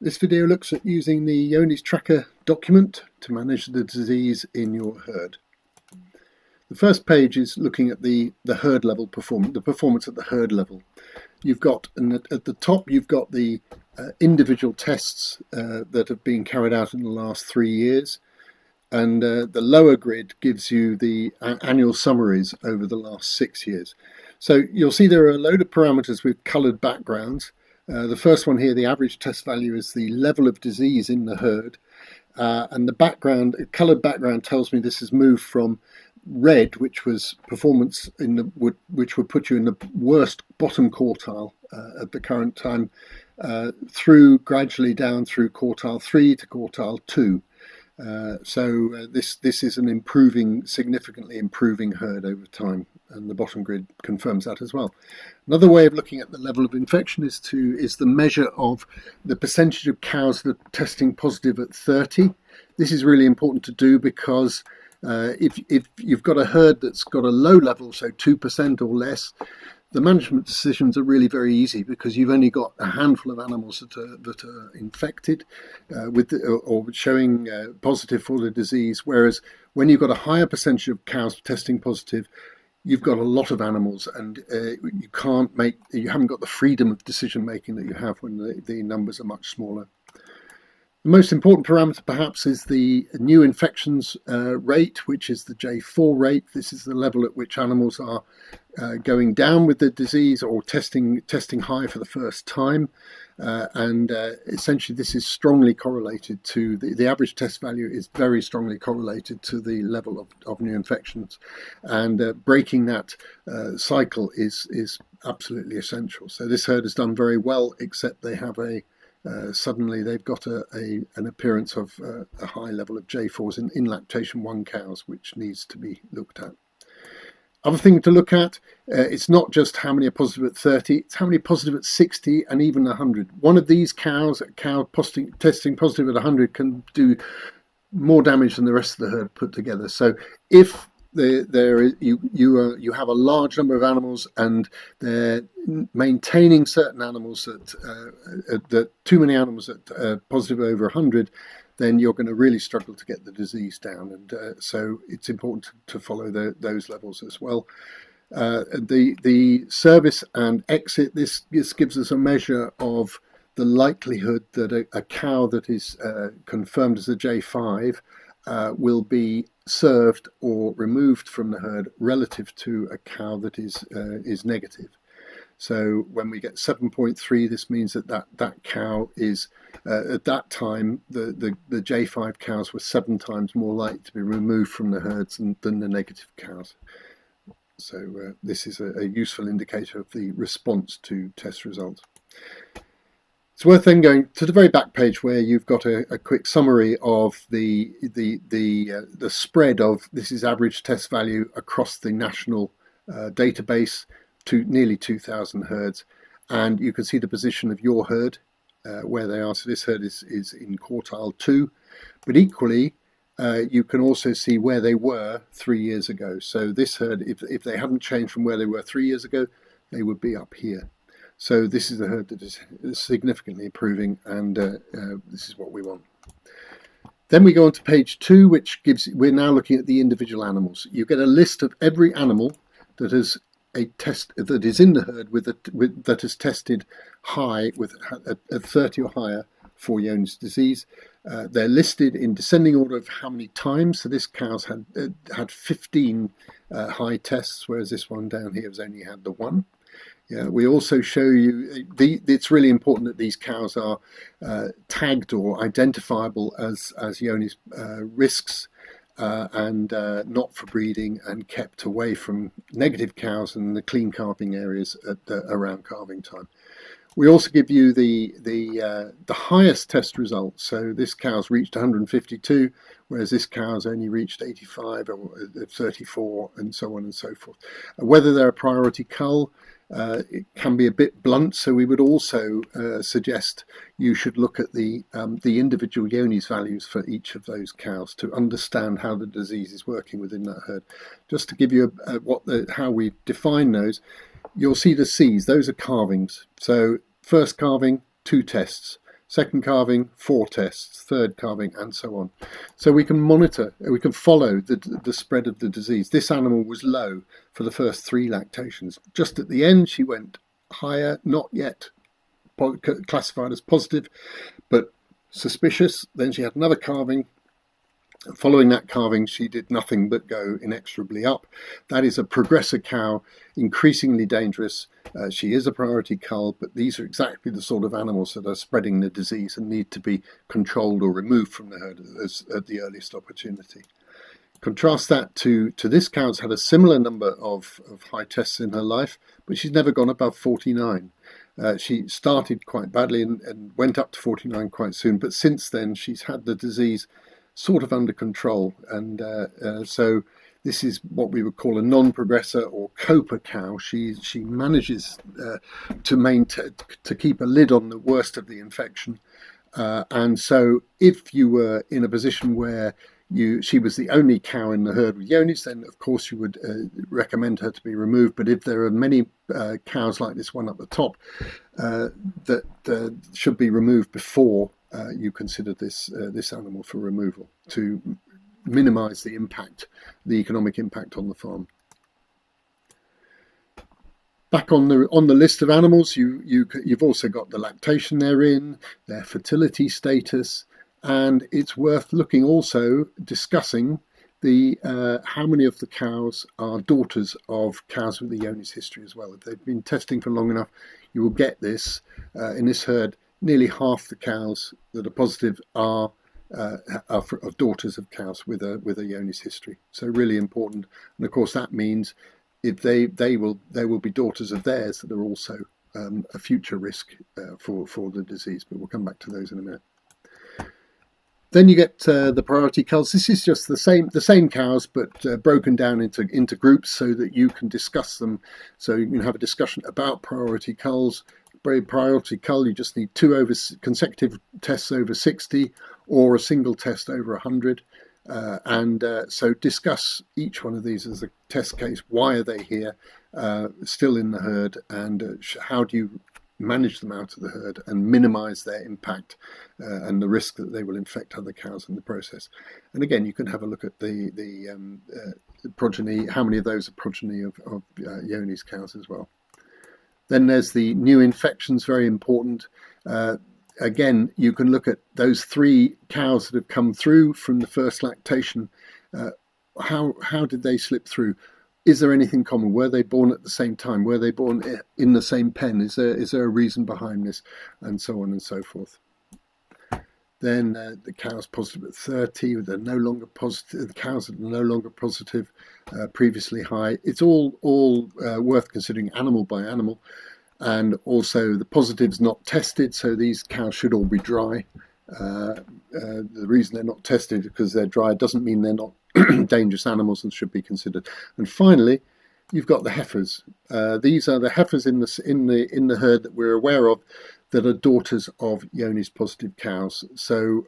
This video looks at using the Johne's tracker document to manage the disease in your herd. The first page is looking at the herd level performance, the performance at the herd level. You've got, and at the top, you've got the individual tests that have been carried out in the last 3 years. And the lower grid gives you the annual summaries over the last 6 years. So you'll see there are a load of parameters with coloured backgrounds. The first one here, the average test value, is the level of disease in the herd. And the background, coloured background, tells me this has moved from red, which was performance which would put you in the worst bottom quartile at the current time, through gradually down through quartile 3 to quartile 2. This is an significantly improving herd over time, and the bottom grid confirms that as well. Another way of looking at the level of infection is the measure of the percentage of cows that are testing positive at 30. This is really important to do because if you've got a herd that's got a low level, so 2% or less, the management decisions are really very easy because you've only got a handful of animals that are infected or showing positive for the disease. Whereas when you've got a higher percentage of cows testing positive, you've got a lot of animals, and you haven't got the freedom of decision making that you have when the numbers are much smaller. The most important parameter perhaps is the new infections rate, which is the J4 rate. This is the level at which animals are going down with the disease or testing high for the first time. Essentially this is strongly correlated to the average test value is very strongly correlated to the level of new infections, and breaking that cycle is absolutely essential. So this herd has done very well, except they have suddenly they've got an appearance of a high level of J4s in lactation 1 cows, which needs to be looked at. Other thing to look at, it's not just how many are positive at 30, it's how many are positive at 60 and even 100. One of these cows, testing positive at 100, can do more damage than the rest of the herd put together. So if you have a large number of animals and they're maintaining certain animals that too many animals that are positive over 100, then you're going to really struggle to get the disease down, and so it's important to follow those levels as well. The service and exit, this gives us a measure of the likelihood that a cow that is confirmed as a J5 will be served or removed from the herd relative to a cow that is negative. So when we get 7.3, this means that cow is, at that time, the J5 cows were 7 times more likely to be removed from the herds than the negative cows. So this is a useful indicator of the response to test results. It's worth then going to the very back page where you've got a quick summary of the spread of this is average test value across the national database to nearly 2,000 herds, and you can see the position of your herd where they are. So this herd is in quartile 2, but equally you can also see where they were 3 years ago. So this herd, if they hadn't changed from where they were 3 years ago, they would be up here. So this is a herd that is significantly improving, and this is what we want. Then we go on to page 2, which we're now looking at the individual animals. You get a list of every animal that has a test that is in the herd that has tested high with a 30 or higher for Johne's disease. They're listed in descending order of how many times. So this cow's had 15 high tests, whereas this one down here has only had the 1. Yeah, we also show you, it's really important that these cows are tagged or identifiable as Johne's risks and not for breeding, and kept away from negative cows and the clean calving areas around calving time. We also give you the highest test results. So this cow's reached 152, whereas this cow's only reached 85 or 34, and so on and so forth. Whether they're a priority cull, it can be a bit blunt, so we would also suggest you should look at the individual Johne's values for each of those cows to understand how the disease is working within that herd. Just to give you how we define those, you'll see the C's, those are calvings. So first calving, 2 tests. second calving, 4 tests, third calving, and so on. So we can monitor, we can follow the spread of the disease. This animal was low for the first 3 lactations. Just at the end, she went higher, not yet classified as positive, but suspicious. Then she had another calving. Following that calving, she did nothing but go inexorably up. That is a progressor cow, increasingly dangerous. She is a priority cull, but these are exactly the sort of animals that are spreading the disease and need to be controlled or removed from the herd at the earliest opportunity. Contrast that to this cow's had a similar number of high tests in her life, but she's never gone above 49. She started quite badly and went up to 49 quite soon, but since then she's had the disease sort of under control, and so this is what we would call a non-progressor or coper cow. She manages to keep a lid on the worst of the infection, and so if you were in a position where she was the only cow in the herd with Johne's, then of course you would recommend her to be removed. But if there are many cows like this one at the top that should be removed before you consider this animal for removal, to minimise the impact, the economic impact on the farm. Back on the list of animals, you've also got the lactation they're in, their fertility status, and it's worth looking also discussing the how many of the cows are daughters of cows with the Johne's history as well. If they've been testing for long enough, you will get this in this herd. Nearly half the cows that are positive are daughters of cows with a Johne's history. So really important, and of course that means if there will be daughters of theirs that are also a future risk for the disease. But we'll come back to those in a minute. Then you get the priority culls. This is just the same cows, but broken down into groups so that you can discuss them. So you can have a discussion about priority culls. Priority cull, you just need 2 consecutive tests over 60 or a single test over 100. So discuss each one of these as a test case. Why are they here, still in the herd, and how do you manage them out of the herd and minimize their impact and the risk that they will infect other cows in the process. And again, you can have a look at the progeny, how many of those are progeny of Johne's cows as well. Then there's the new infections, very important. Again, you can look at those 3 cows that have come through from the first lactation. How did they slip through? Is there anything common? Were they born at the same time? Were they born in the same pen? Is there a reason behind this? And so on and so forth. Then the cows positive at 30, they're no longer positive. The cows that are no longer positive, previously high. It's all worth considering animal by animal, and also the positives not tested. So these cows should all be dry. The reason they're not tested because they're dry doesn't mean they're not dangerous animals and should be considered. And finally, you've got the heifers. These are the heifers in the herd that we're aware of that are daughters of Johne's positive cows. So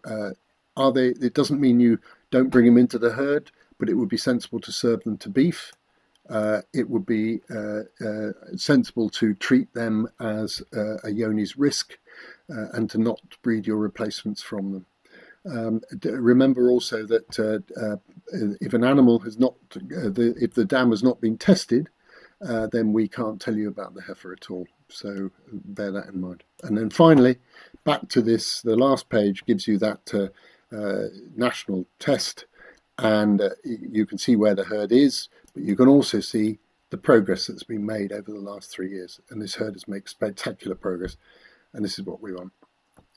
are they? It doesn't mean you don't bring them into the herd, but it would be sensible to serve them to beef. It would be sensible to treat them as a Johne's risk and to not breed your replacements from them. Remember also that if an animal has not, if the dam has not been tested, then we can't tell you about the heifer at all. So bear that in mind. And then finally, back to this, the last page gives you that national test, and you can see where the herd is, but you can also see the progress that's been made over the last 3 years. And this herd has made spectacular progress, and this is what we want.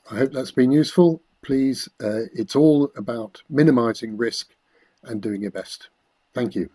I hope that's been useful. Please, it's all about minimizing risk and doing your best. Thank you.